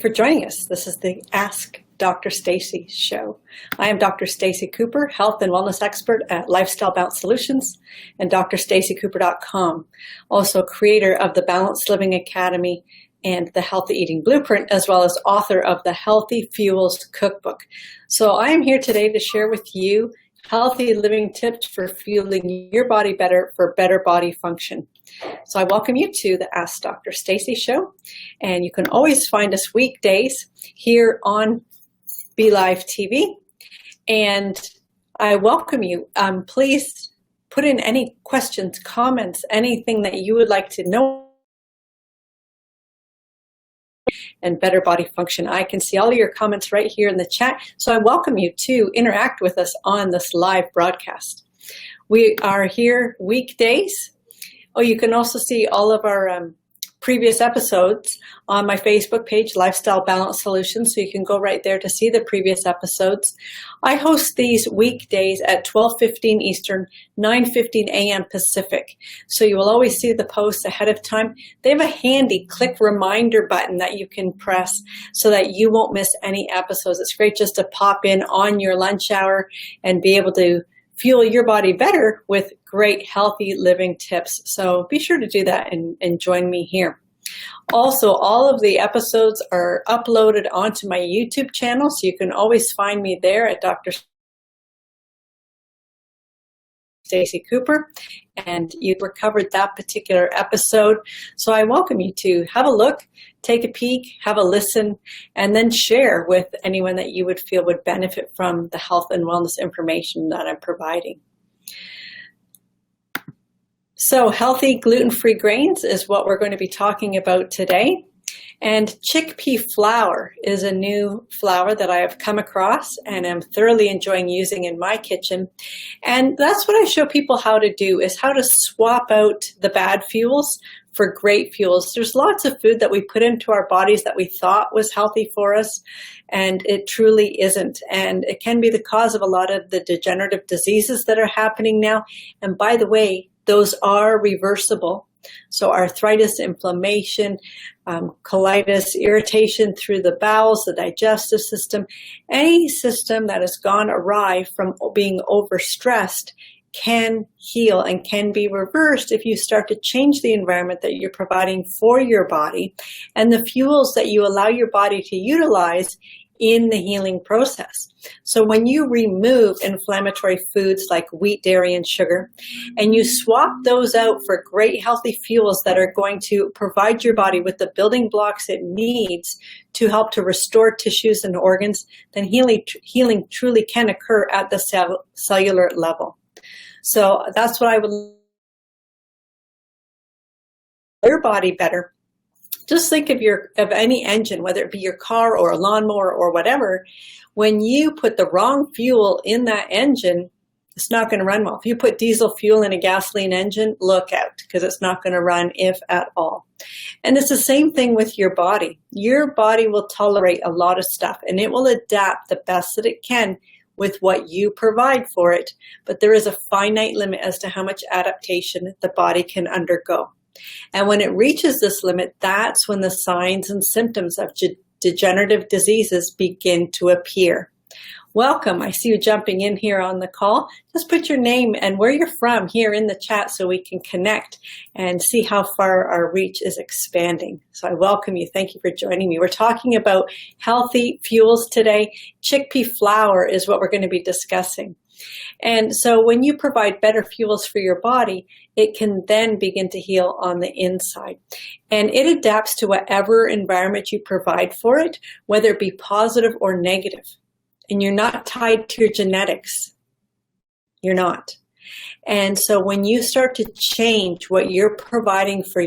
For joining us. This is the Ask Dr. Stacey show. I am Dr. Stacey Cooper, health and wellness expert at Lifestyle Balance Solutions and drstaceycooper.com. Also creator of the Balanced Living Academy and the Healthy Eating Blueprint, as well as author of the Healthy Fuels Cookbook. So I am here today to share with you healthy living tips for fueling your body better for better body function. So I welcome you to the Ask Dr. Stacey show, and you can always find us weekdays here on BeLive TV. And I welcome you. Please put in any questions, comments, anything that you would like to know and better body function. I can see all of your comments right here in the chat. So I welcome you to interact with us on this live broadcast. We are here weekdays. Oh, you can also see all of our previous episodes on my Facebook page, Lifestyle Balance Solutions, so you can go right there to see the previous episodes. I host these weekdays at 12:15 Eastern, 9:15 a.m. Pacific, so you will always see the posts ahead of time. They have a handy click reminder button that you can press so that you won't miss any episodes. It's great just to pop in on your lunch hour and be able to fuel your body better with great healthy living tips. So be sure to do that and join me here. Also, all of the episodes are uploaded onto my YouTube channel, so you can always find me there at Dr. Stacey Cooper, and you recovered that particular episode. So I welcome you to have a look, take a peek, have a listen, and then share with anyone that you would feel would benefit from the health and wellness information that I'm providing. So healthy gluten-free grains is what we're going to be talking about today. And chickpea flour is a new flour that I have come across and am thoroughly enjoying using in my kitchen. And that's what I show people how to do, is how to swap out the bad fuels for great fuels. There's lots of food that we put into our bodies that we thought was healthy for us, and it truly isn't. And it can be the cause of a lot of the degenerative diseases that are happening now. And by the way, those are reversible. So arthritis, inflammation, colitis, irritation through the bowels, the digestive system, any system that has gone awry from being overstressed can heal and can be reversed if you start to change the environment that you're providing for your body and the fuels that you allow your body to utilize in the healing process. So when you remove inflammatory foods like wheat, dairy, and sugar, and you swap those out for great healthy fuels that are going to provide your body with the building blocks it needs to help to restore tissues and organs, then healing truly can occur at the cellular level. So that's what I would your body better. Just think of any engine, whether it be your car or a lawnmower or whatever. When you put the wrong fuel in that engine, it's not going to run well. If you put diesel fuel in a gasoline engine, look out, because it's not going to run, if at all. And it's the same thing with your body. Your body will tolerate a lot of stuff, and it will adapt the best that it can with what you provide for it. But there is a finite limit as to how much adaptation the body can undergo. And when it reaches this limit, that's when the signs and symptoms of degenerative diseases begin to appear. Welcome. I see you jumping in here on the call. Just put your name and where you're from here in the chat so we can connect and see how far our reach is expanding. So I welcome you. Thank you for joining me. We're talking about healthy fuels today. Chickpea flour is what we're going to be discussing. And so when you provide better fuels for your body, it can then begin to heal on the inside. And it adapts to whatever environment you provide for it, whether it be positive or negative. And you're not tied to your genetics. You're not. And so when you start to change what you're providing for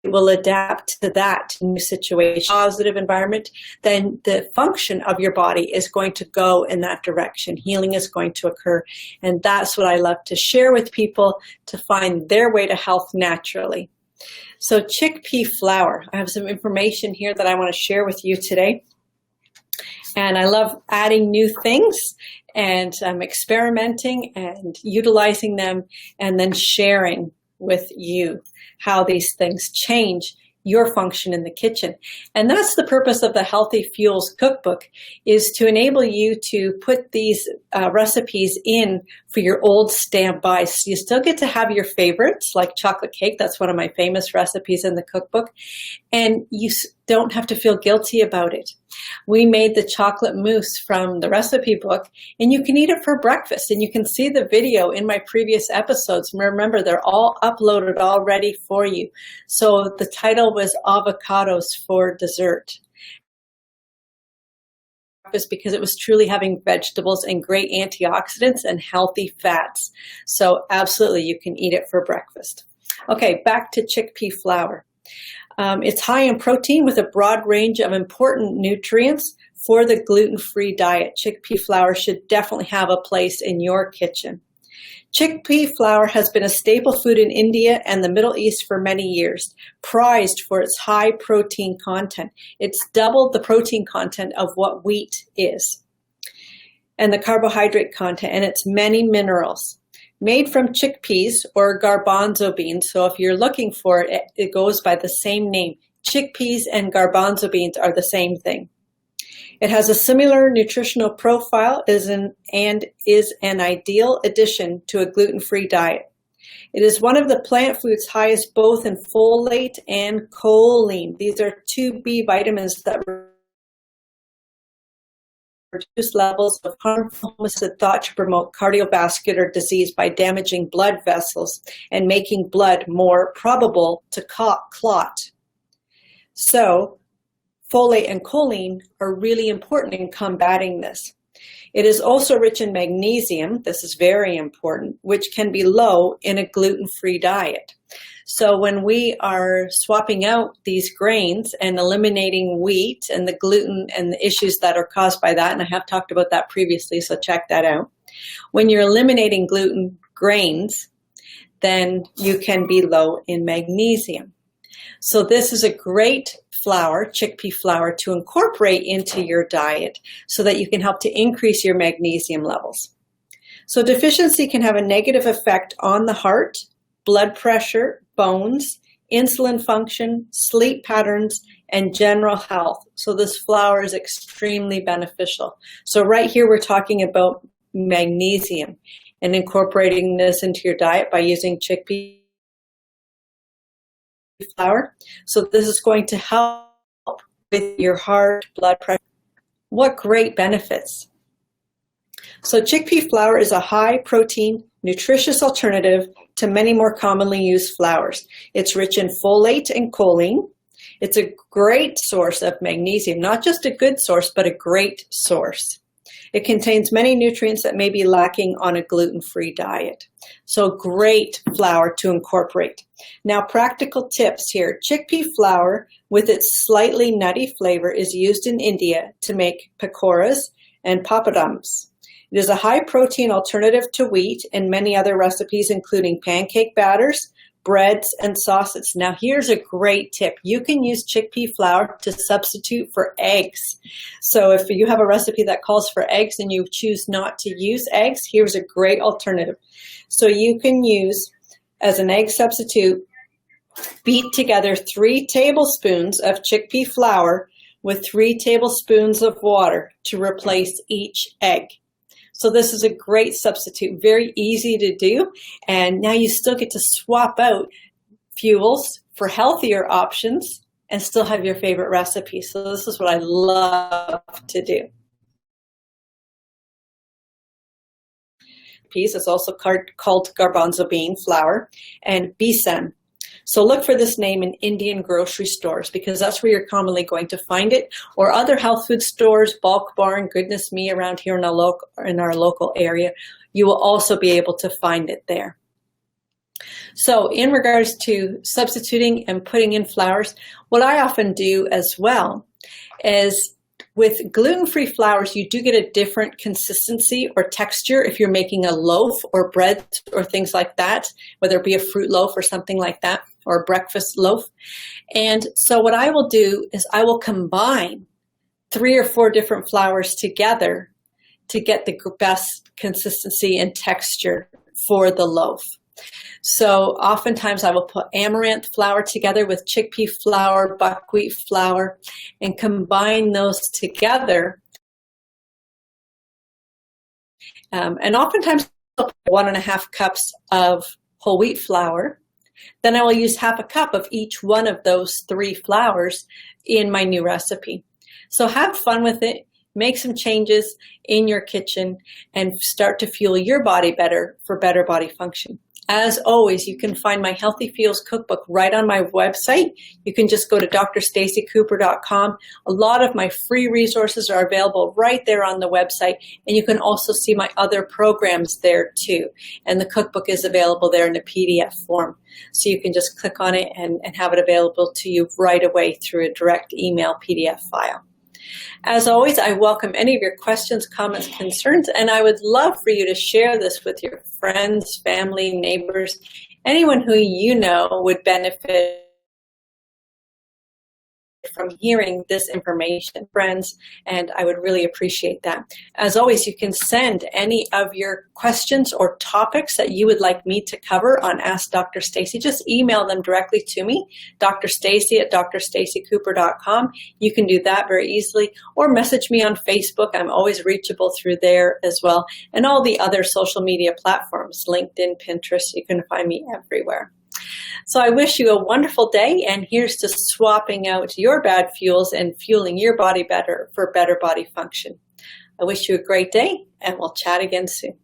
will adapt to that new situation, positive environment, then the function of your body is going to go in that direction. Healing is going to occur. And that's what I love to share with people to find their way to health naturally. So chickpea flour, I have some information here that I want to share with you today. And I love adding new things, and I'm experimenting and utilizing them and then sharing with you how these things change your function in the kitchen. And that's the purpose of the Healthy Fuels Cookbook, is to enable you to put these recipes in for your old standby. So you still get to have your favorites, like chocolate cake. That's one of my famous recipes in the cookbook. And you don't have to feel guilty about it. We made the chocolate mousse from the recipe book, and you can eat it for breakfast. And you can see the video in my previous episodes. Remember, they're all uploaded already for you. So the title was Avocados for Dessert, because it was truly having vegetables and great antioxidants and healthy fats. So absolutely, you can eat it for breakfast. Okay, back to chickpea flour. It's high in protein with a broad range of important nutrients for the gluten-free diet. Chickpea flour should definitely have a place in your kitchen. Chickpea flour has been a staple food in India and the Middle East for many years, prized for its high protein content. It's doubled the protein content of what wheat is, and the carbohydrate content, and its many minerals. Made from chickpeas or garbanzo beans, so if you're looking for it, it goes by the same name. Chickpeas and garbanzo beans are the same thing. It has a similar nutritional profile and is an ideal addition to a gluten-free diet. It is one of the plant foods highest both in folate and choline. These are two B vitamins that reduce levels of harmful homicide thought to promote cardiovascular disease by damaging blood vessels and making blood more probable to clot. So, folate and choline are really important in combating this. It is also rich in magnesium, this is very important, which can be low in a gluten-free diet. So when we are swapping out these grains and eliminating wheat and the gluten and the issues that are caused by that, and I have talked about that previously, so check that out. When you're eliminating gluten grains, then you can be low in magnesium. So this is a great flour, chickpea flour, to incorporate into your diet so that you can help to increase your magnesium levels. So deficiency can have a negative effect on the heart, blood pressure, bones, insulin function, sleep patterns, and general health. So this flour is extremely beneficial. So right here we're talking about magnesium and incorporating this into your diet by using chickpea flour. So this is going to help with your heart, blood pressure. What great benefits. So chickpea flour is a high protein, nutritious alternative to many more commonly used flours. It's rich in folate and choline. It's a great source of magnesium, not just a good source, but a great source. It contains many nutrients that may be lacking on a gluten-free diet. So great flour to incorporate. Now, practical tips here. Chickpea flour with its slightly nutty flavor is used in India to make pakoras and papadums. It is a high-protein alternative to wheat and many other recipes, including pancake batters, breads, and sauces. Now, here's a great tip. You can use chickpea flour to substitute for eggs. So if you have a recipe that calls for eggs and you choose not to use eggs, here's a great alternative. So you can use, as an egg substitute, beat together 3 tablespoons of chickpea flour with 3 tablespoons of water to replace each egg. So this is a great substitute, very easy to do, and now you still get to swap out fuels for healthier options and still have your favorite recipe. So this is what I love to do. Piece is also called garbanzo bean flour and besan. So look for this name in Indian grocery stores because that's where you're commonly going to find it, or other health food stores, Bulk Barn, Goodness Me around here in our local area. You will also be able to find it there. So in regards to substituting and putting in flours, what I often do as well is with gluten-free flours, you do get a different consistency or texture if you're making a loaf or bread or things like that, whether it be a fruit loaf or something like that, or a breakfast loaf. And so what I will do is I will combine 3 or 4 different flours together to get the best consistency and texture for the loaf. So oftentimes I will put amaranth flour together with chickpea flour, buckwheat flour, and combine those together. And oftentimes I'll put 1.5 cups of whole wheat flour. Then I will use half a cup of each one of those 3 flours in my new recipe. So have fun with it. Make some changes in your kitchen and start to fuel your body better for better body function. As always, you can find my Healthy Fuels cookbook right on my website. You can just go to drstacycooper.com. A lot of my free resources are available right there on the website, and you can also see my other programs there too. And the cookbook is available there in a PDF form. So you can just click on it and have it available to you right away through a direct email PDF file. As always, I welcome any of your questions, comments, concerns, and I would love for you to share this with your friends, family, neighbors, anyone who you know would benefit from hearing this information, friends, and I would really appreciate that. As always, you can send any of your questions or topics that you would like me to cover on Ask Dr. Stacy. Just email them directly to me, drstacy@drstacycooper.com. You can do that very easily, or message me on Facebook. I'm always reachable through there as well, and all the other social media platforms, LinkedIn, Pinterest. You can find me everywhere. So I wish you a wonderful day, and here's to swapping out your bad fuels and fueling your body better for better body function. I wish you a great day, and we'll chat again soon.